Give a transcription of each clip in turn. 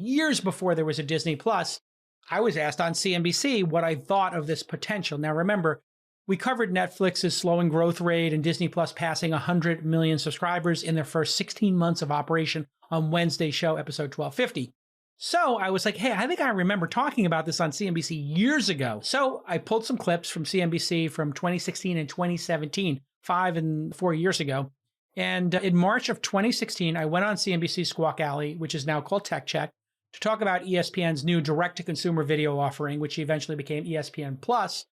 years before there was a Disney Plus, I was asked on CNBC what I thought of this potential. Now, remember, we covered Netflix's slowing growth rate and Disney Plus passing 100 million subscribers in their first 16 months of operation on Wednesday's show, episode 1250. So I was like, hey, I think I remember talking about this on CNBC years ago. So I pulled some clips from CNBC from 2016 and 2017, 5 and 4 years ago. And in March of 2016, I went on CNBC Squawk Alley, which is now called Tech Check, to talk about ESPN's new direct-to-consumer video offering, which eventually became ESPN Plus.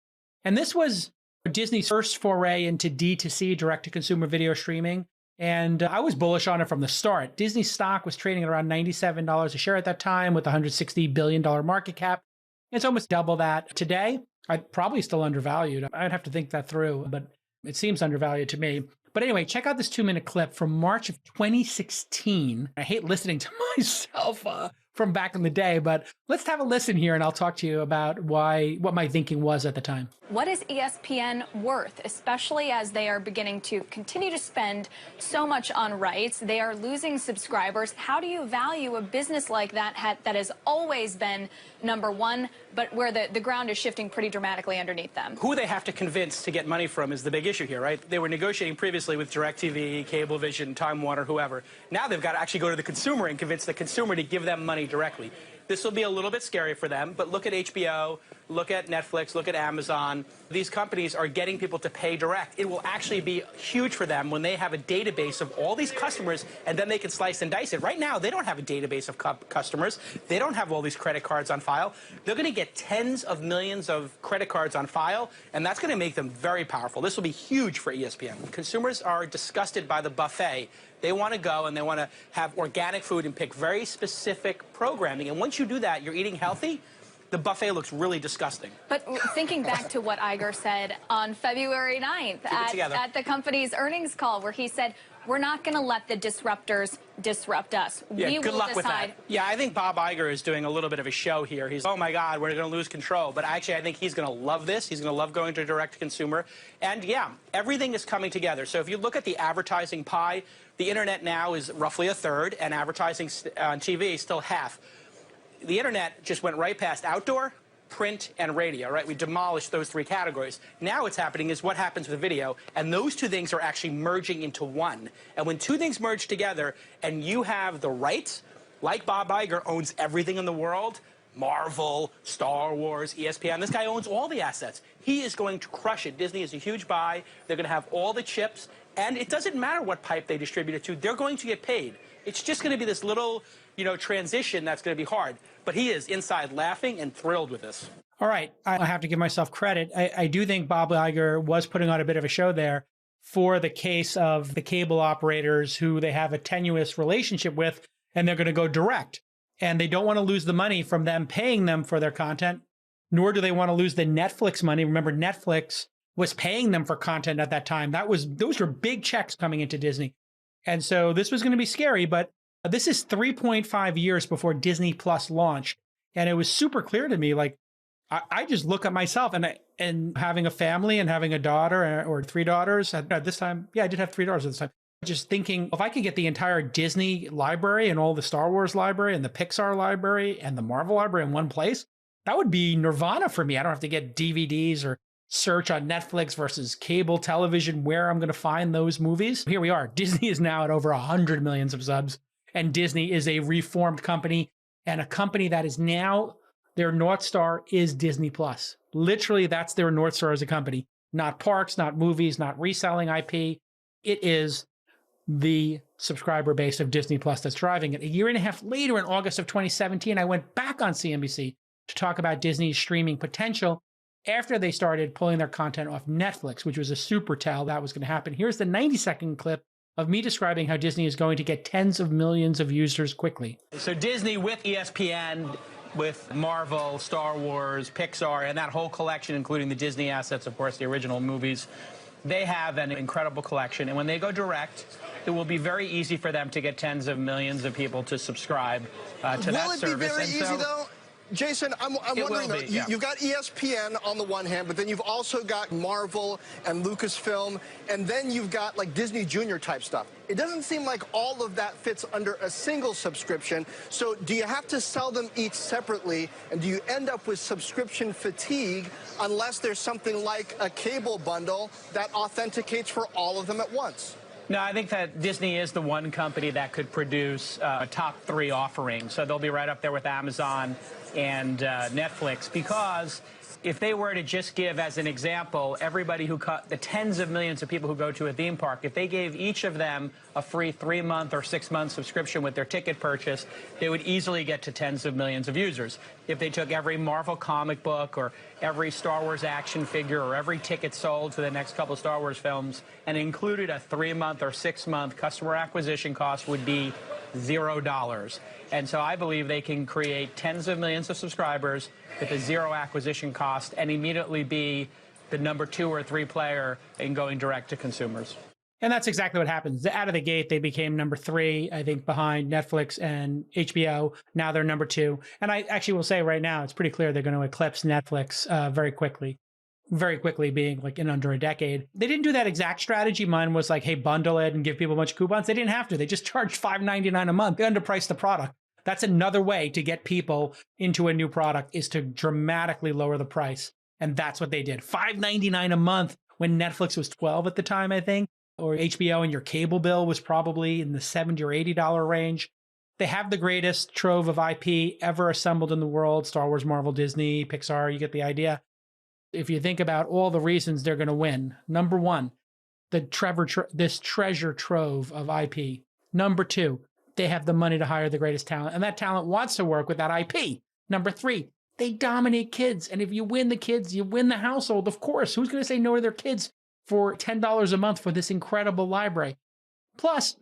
And this was Disney's first foray into D2C, direct-to-consumer video streaming. And I was bullish on it from the start. Disney stock was trading at around $97 a share at that time with a $160 billion market cap. It's almost double that today. I'd probably still undervalued. I'd have to think that through, but it seems undervalued to me. But anyway, check out this 2-minute clip from March of 2016. I hate listening to myself from back in the day, but let's have a listen here and I'll talk to you about what my thinking was at the time. What is ESPN worth, especially as they are beginning to continue to spend so much on rights? They are losing subscribers. How do you value a business like that that has always been number one, but where the ground is shifting pretty dramatically underneath them? Who they have to convince to get money from is the big issue here, right? They were negotiating previously with DirecTV, Cablevision, Time Warner, whoever. Now they've got to actually go to the consumer and convince the consumer to give them money directly. This will be a little bit scary for them, but look at HBO, look at Netflix, look at Amazon. These companies are getting people to pay direct. It will actually be huge for them when they have a database of all these customers, and then they can slice and dice it. Right now, they don't have a database of customers. They don't have all these credit cards on file. They're going to get tens of millions of credit cards on file, and that's going to make them very powerful. This will be huge for ESPN. Consumers are disgusted by the buffet. They want to go and they want to have organic food and pick very specific programming. And once you do that, you're eating healthy. The buffet looks really disgusting. But thinking back to what Iger said on February 9th at the company's earnings call, where he said, we're not going to let the disruptors disrupt us. Yeah, good luck with that. Yeah, I think Bob Iger is doing a little bit of a show here. He's, oh my God, we're going to lose control. But actually, I think he's going to love this. He's going to love going to direct-to-consumer. And yeah, everything is coming together. So if you look at the advertising pie, the internet now is roughly a third, and advertising on TV is still half. The internet just went right past outdoor, print, and radio, right? We demolished those three categories. Now what's happening is what happens with video, and those two things are actually merging into one. And when two things merge together, and you have the rights, like Bob Iger owns everything in the world, Marvel, Star Wars, ESPN, this guy owns all the assets. He is going to crush it. Disney is a huge buy. They're going to have all the chips, and it doesn't matter what pipe they distribute it to. They're going to get paid. It's just going to be this little, transition that's going to be hard. But he is inside laughing and thrilled with this. All right. I have to give myself credit. I do think Bob Iger was putting on a bit of a show there for the case of the cable operators who they have a tenuous relationship with, and they're going to go direct. And they don't want to lose the money from them paying them for their content, nor do they want to lose the Netflix money. Remember, Netflix was paying them for content at that time. Those were big checks coming into Disney. And so this was going to be scary, but this is 3.5 years before Disney Plus launched. And it was super clear to me, like, I just look at myself and having a family and having a daughter or 3 daughters at this time. Yeah, I did have 3 daughters at this time. Just thinking, if I could get the entire Disney library and all the Star Wars library and the Pixar library and the Marvel library in one place, that would be nirvana for me. I don't have to get DVDs or search on Netflix versus cable television where I'm going to find those movies. Here we are. Disney is now at over 100 million subs, and Disney is a reformed company, and a company that is now, their North Star is Disney Plus. Literally, that's their North Star as a company. Not parks, not movies, not reselling IP. It is the subscriber base of Disney Plus that's driving it. A year and a half later, in August of 2017, I went back on CNBC to talk about Disney's streaming potential after they started pulling their content off Netflix, which was a super tell that was going to happen. Here's the 90-second clip of me describing how Disney is going to get tens of millions of users quickly. So Disney with ESPN, with Marvel, Star Wars, Pixar, and that whole collection, including the Disney assets, of course, the original movies, they have an incredible collection. And when they go direct, it will be very easy for them to get tens of millions of people to subscribe to that service. Will it be very easy, though? Jason, I'm wondering, though, yeah. you've got ESPN on the one hand, but then you've also got Marvel and Lucasfilm, and then you've got like Disney Junior type stuff. It doesn't seem like all of that fits under a single subscription. So do you have to sell them each separately, and do you end up with subscription fatigue unless there's something like a cable bundle that authenticates for all of them at once? No, I think that Disney is the one company that could produce a top 3 offering. So they'll be right up there with Amazon and Netflix, because if they were to just give, as an example, everybody the tens of millions of people who go to a theme park, if they gave each of them a free 3-month or 6-month subscription with their ticket purchase, they would easily get to tens of millions of users. If they took every Marvel comic book or every Star Wars action figure or every ticket sold to the next couple of Star Wars films and included a 3-month or 6-month customer acquisition cost, would be $0. And so I believe they can create tens of millions of subscribers with a 0 acquisition cost and immediately be the number 2 or 3 player in going direct to consumers. And that's exactly what happens. Out of the gate, they became number 3, I think, behind Netflix and HBO. Now they're number 2. And I actually will say right now, it's pretty clear they're going to eclipse Netflix very quickly. Very quickly, being like in under a decade. They didn't do that exact strategy. Mine was like, hey, bundle it and give people a bunch of coupons. They didn't have to. They just charged $5.99 a month. They underpriced the product. That's another way to get people into a new product, is to dramatically lower the price. And that's what they did. $5.99 a month when Netflix was $12 at the time, I think, or HBO, and your cable bill was probably in the $70 or $80 range. They have the greatest trove of IP ever assembled in the world. Star Wars, Marvel, Disney, Pixar, you get the idea. If you think about all the reasons they're going to win, number 1, this treasure trove of IP. Number 2, they have the money to hire the greatest talent, and that talent wants to work with that IP. Number 3, they dominate kids, and if you win the kids, you win the household. Of course, who's going to say no to their kids for $10 a month for this incredible library? Plus,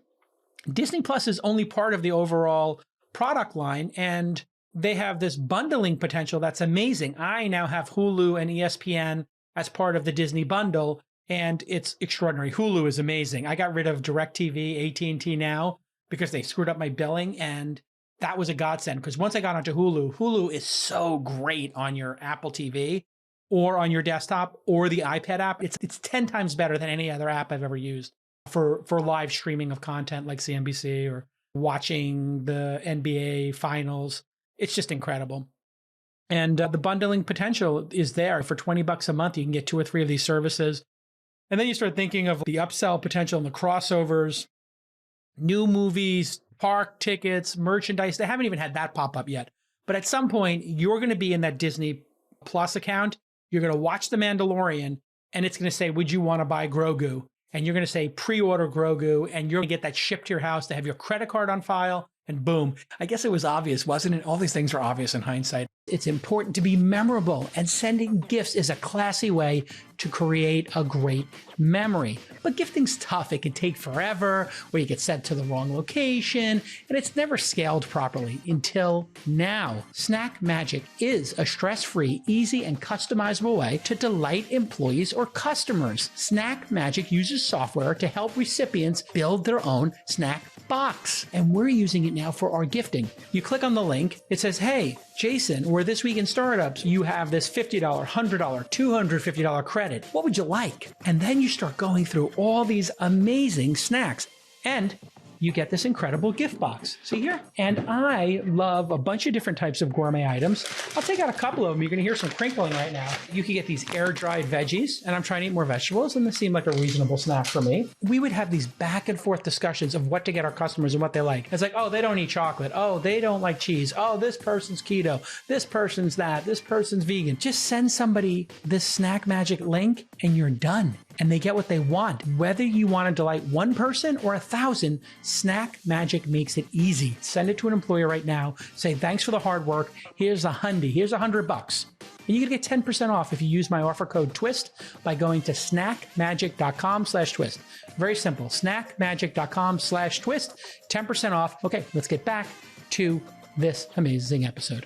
Disney Plus is only part of the overall product line, and they have this bundling potential that's amazing. I now have Hulu and ESPN as part of the Disney bundle, and it's extraordinary. Hulu is amazing. I got rid of DirecTV, AT&T Now, because they screwed up my billing, and that was a godsend, because once I got onto Hulu, Hulu is so great on your Apple TV or on your desktop or the iPad app. It's 10 times better than any other app I've ever used for live streaming of content like CNBC or watching the NBA finals. It's just incredible. And the bundling potential is there. For $20 a month, you can get 2 or 3 of these services. And then you start thinking of the upsell potential and the crossovers, new movies, park tickets, merchandise. They haven't even had that pop up yet. But at some point, you're going to be in that Disney Plus account. You're going to watch The Mandalorian, and it's going to say, would you want to buy Grogu? And you're going to say, pre-order Grogu, and you're going to get that shipped to your house to have your credit card on file. And boom, I guess it was obvious, wasn't it? All these things are obvious in hindsight. It's important to be memorable, and sending gifts is a classy way to create a great memory. But gifting's tough. It can take forever, or you get sent to the wrong location, and it's never scaled properly until now. Snack Magic is a stress-free, easy, and customizable way to delight employees or customers. Snack Magic uses software to help recipients build their own snack box, and we're using it now for our gifting. You click on the link, it says, hey, Jason, we're This Week in Startups. You have this $50, $100, $250 credit. What would you like? And then you start going through all these amazing snacks, and you get this incredible gift box. See here? And I love a bunch of different types of gourmet items. I'll take out a couple of them. You're going to hear some crinkling right now. You can get these air-dried veggies, and I'm trying to eat more vegetables, and this seemed like a reasonable snack for me. We would have these back and forth discussions of what to get our customers and what they like. It's like, oh, they don't eat chocolate. Oh, they don't like cheese. Oh, this person's keto. This person's that. This person's vegan. Just send somebody this Snack Magic link, and you're done. And they get what they want. Whether you want to delight one person or 1,000, Snack Magic makes it easy. Send it to an employer right now. Say, thanks for the hard work. Here's here's $100. And you can get 10% off if you use my offer code TWIST by going to snackmagic.com/twist. Very simple. Snackmagic.com/twist. 10% off. Okay, let's get back to this amazing episode.